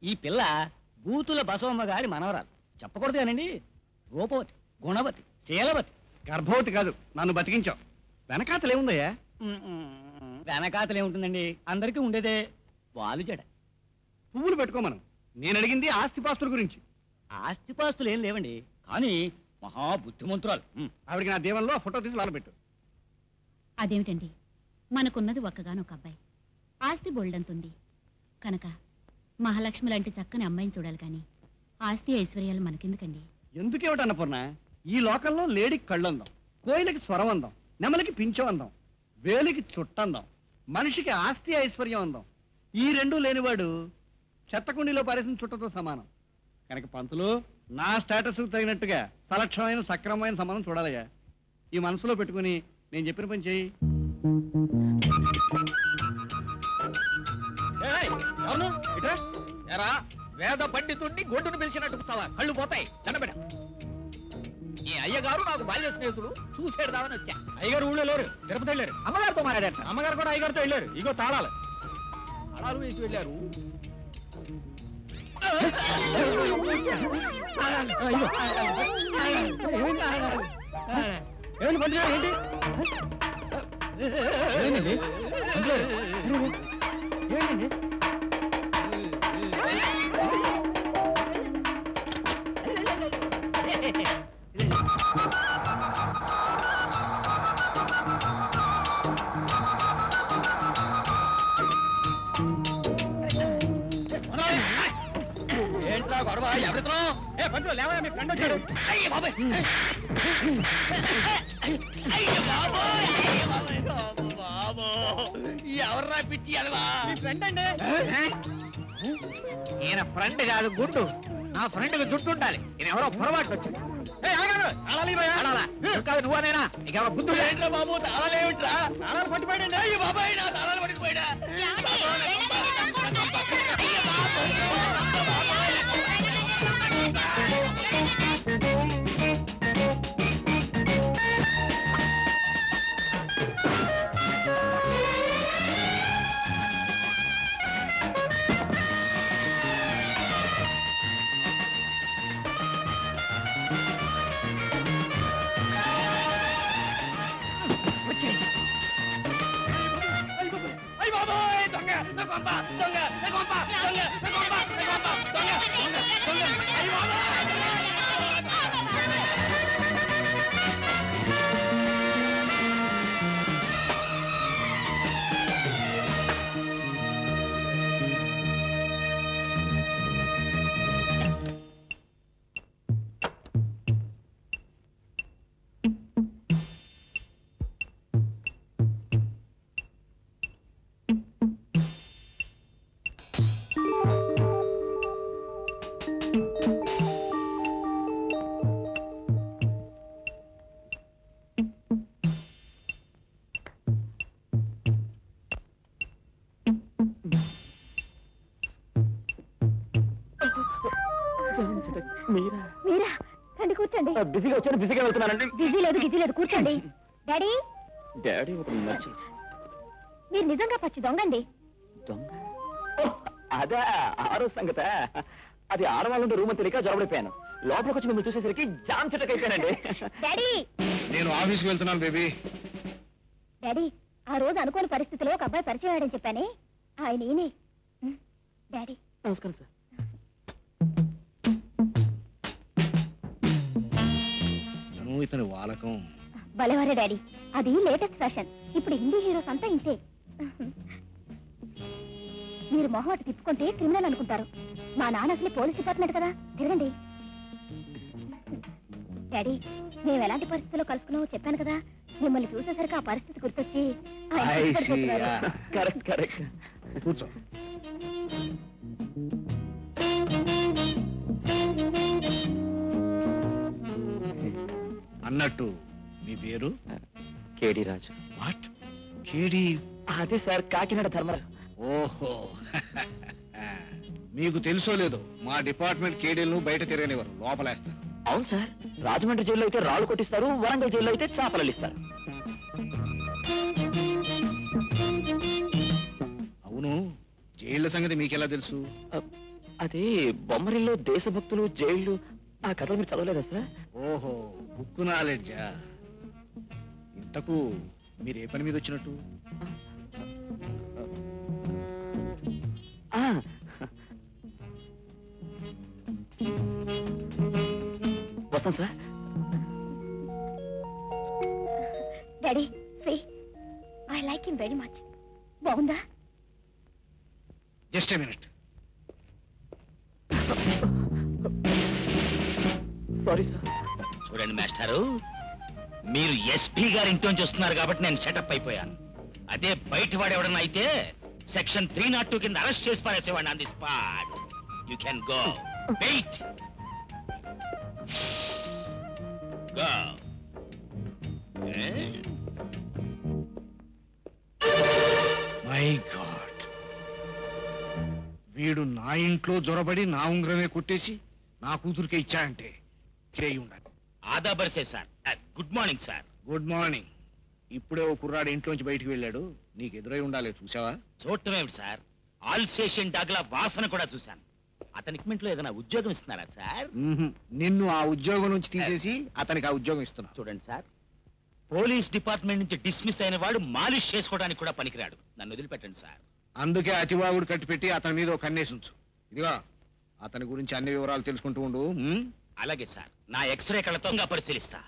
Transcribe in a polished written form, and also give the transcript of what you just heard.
ఈ పిల్ల బూతుల బసవమ్మ గారి మనవరాలు. చెప్పకూడదు కానండి. రూపవతి, గుణవతి, శీలవతి. గర్భవతి కాదు, నన్ను బతికించావు. వెనకాతలేముందయ్యా? వెనకాతలేముంటుందండి, అందరికీ ఉండేదే వాలు జడ. పువ్వులు పెట్టుకోమను. నేను అడిగింది ఆస్తిపాస్తుల గురించి. ఆస్తిపాస్తులు ఏం లేవండి, కానీ మహాబుద్ధిమంతురాలు. ఆవిడికి నా దీవంలో ఫోటో తీసి లాలబెట్టు. అదేమిటండి, మనకున్నది ఒక్కగానొక అబ్బాయి, ఆస్తి బోల్డంతుంది కనుక మహాలక్ష్మి లాంటి చక్కని అమ్మాయిని చూడాలి కానీ ఆస్తి ఐశ్వర్యాలు మనకెందుకండి? ఎందుకేమిటి అన్నపూర్ణ, ఈ లోకంలో లేడికి కళ్ళందాం, కోయిలకి స్వరం అందం, నెమలికి పింఛం అందం, వేలికి చుట్టందం, మనిషికి ఆస్తి ఐశ్వర్యం అందం. ఈ రెండూ లేనివాడు చెత్తకుండీలో పారేసిన చుట్టతో సమానం. కనుక పంతులు, నా స్టేటస్ తగినట్టుగా సలక్షణమైన సక్రమమైన సంబంధం చూడాలయ్యా. ఈ మనసులో పెట్టుకుని నేను చెప్పిన పని చెయ్యి. వేద పండితుడిని గొడ్డును పిలిచినట్టు పుస్తావా? కళ్ళు పోతాయి, దండబెడ. ఈ అయ్యగారు నాకు బాల్య స్నేహితుడు, చూసేద్దామని వచ్చా. అయ్యగారు ఊళ్ళో లేరు, తిరుపతి వెళ్ళారు. అమ్మగారితో మాట్లాడారు. అమ్మగారు కూడా అయ్యగారితో వెళ్ళారు. ఇగో తాళాలు. అలాలు వేసి వెళ్ళారు. ఏంటి పంతుగారు, ఏంటి? ఏంటండి? ఏంట్రా గొడవ? ఎవరితో? ఏ పంతులు లేవా, మీ ఫ్రెండ్ వచ్చాడు. అయ్య బాబాయ్, అయ్య బాబోయ్, అయ్య బాబోయ్, బాబో ఎవర్రా పిచ్చి ఎదవా? మీ ఫ్రెండ్ అండి. ఈయన ఫ్రెండ్ కాదు, గుండు. నా ఫ్రెండ్కి జుట్టు ఉండాలి. ఈయన ఎవరో పొరపాటు వచ్చాడు. కాదు నువ్వనేనా? నీకెవరో బుద్ధుడు ఏంట్రా బాబు? తాళాలేమిట్రా? తాళాలు పట్టిపోయాడండి. అయ్య బాబాయ్, నా తాళాలు పట్టిపోయాడా? మీరా రండి, కూర్చోండి. బిజీగా వచ్చాను, బిజీగా వెళ్తున్నానండి. బిజీ లేదు, గిజీ లేదు, కూర్చోండి. డాడీ, డాడీ ఒక నచ్చి మీరు నిజంగా పచ్చి దొంగండి. దొంగ? అదే ఆరో సంగత. అది ఆడవాళ్ళంటే రూమ్ తెలియక జరబడిపోయాను. లోపలికి వచ్చి మిమ్మల్ని చూసేసరికి జామ్ చెట్టకి అయిపోయానండి. డాడీ, నేను ఆఫీస్కి వెళ్తున్నాను బేబీ. డాడీ, ఆ రోజు అనుకోని పరిస్థితిలో ఒక అబ్బాయి పరిచయం అయ్యాడని చెప్పానే, ఆయన ఈయనే. డాడీ, నమస్కారం సార్. ఇతని వాలకం భలేవారే డాడీ, అది లేటెస్ట్ ఫ్యాషన్. ఇప్పుడు హిందీ హీరోస్ అంతా ఇంతే. మీరు మొహం అటు తిప్పుకుంటే క్రిమినల్ అనుకుంటారు. మా నాన్న అసలు పోలీస్ డిపార్ట్మెంట్ కదా. తిరగండి. డాడీ, మేము ఎలాంటి పరిస్థితుల్లో కలుసుకున్నామో చెప్పాను కదా. మిమ్మల్ని చూసేసరికి ఆ పరిస్థితి గుర్తొచ్చి ఆయన పడిపోతున్నారు. Correct correct. కూర్చో. అన్నట్టు మీ పేరు? కేడి రాజు. వాట్? కేడి? అదే సార్, కాకినాడ ధర్మరాజు. ఓహో, మీకు తెలుసో లేదో, మా డిపార్ట్మెంట్ కేడీలను బయట తిరగనివ్వరు, లోపలేస్తారు. అవును సార్, రాజమండ్రి జైల్లో అయితే రాళ్ళు కొట్టిస్తారు, వరంగల్ జైల్లో అయితే చేపలు ఇస్తారు. అవును, జైళ్ళ సంగతి మీకెలా తెలుసు? అది బొమ్మరిల్లో దేశభక్తులు జైళ్ళు ఆ కథలు మీరు చదవలేదా సార్? ఓహో, బుక్ నాలెడ్జా. ఇంతకు మీరు ఏ పని మీద వచ్చినట్టు? ఆ, వస్తాం sir. Daddy say I like him very much. బాగుందా? Just a minute. Sorry sir. చూడండి మాస్టారు, మీరు ఎస్పీ గారి ఇంట్లోంచి వస్తున్నారు కాబట్టి నేను సెటప్ అయిపోయాను. అదే బయట వాడు ఎవడన్నా అయితే సెక్షన్ 302 కింద అరెస్ట్ చేసి పారేసేవాడిని on the spot. You can go. Wait. Go. My god, వీడు నా ఇంట్లో జొరబడి నా ఉంగరమే కొట్టేసి నా కూతురికే ఇచ్చాడంటే చేయి ఉండాలి. ఆదా బర్సే sir. Good morning sir. Good morning. ఇప్పుడే ఓ కుర్రాడు ఇంట్లోంచి బయటికి వెళ్ళాడు, నీకు ఎదురై ఉండాలి, చూసావా? చూడటమేమిటి సార్, ఆల్సేషన్ డాగ్ల వాసన కూడా చూశాను. అతనికి ఇంట్లో ఏదైనా ఉద్యోగం ఇస్తున్నారా సార్? నిన్ను ఆ ఉద్యోగం నుంచి తీసేసి అతనికి ఆ ఉద్యోగం ఇస్తున్నా. చూడండి సార్, పోలీస్ డిపార్ట్మెంట్ నుంచి డిస్మిస్ అయిన వాడు మాలిష్ చేసుకోవడానికి కూడా పనికిరాడు. నన్ను వదిలిపెట్టండి సార్. అందుకే అతివాగుడు కట్టిపెట్టి అతని మీద ఒక కన్నేసి ఉంచు. ఇదిగా అతని గురించి అన్ని వివరాలు తెలుసుకుంటూ ఉండు. అలాగే సార్, నా ఎక్స్రే కళ్ళతో పరిశీలిస్తా.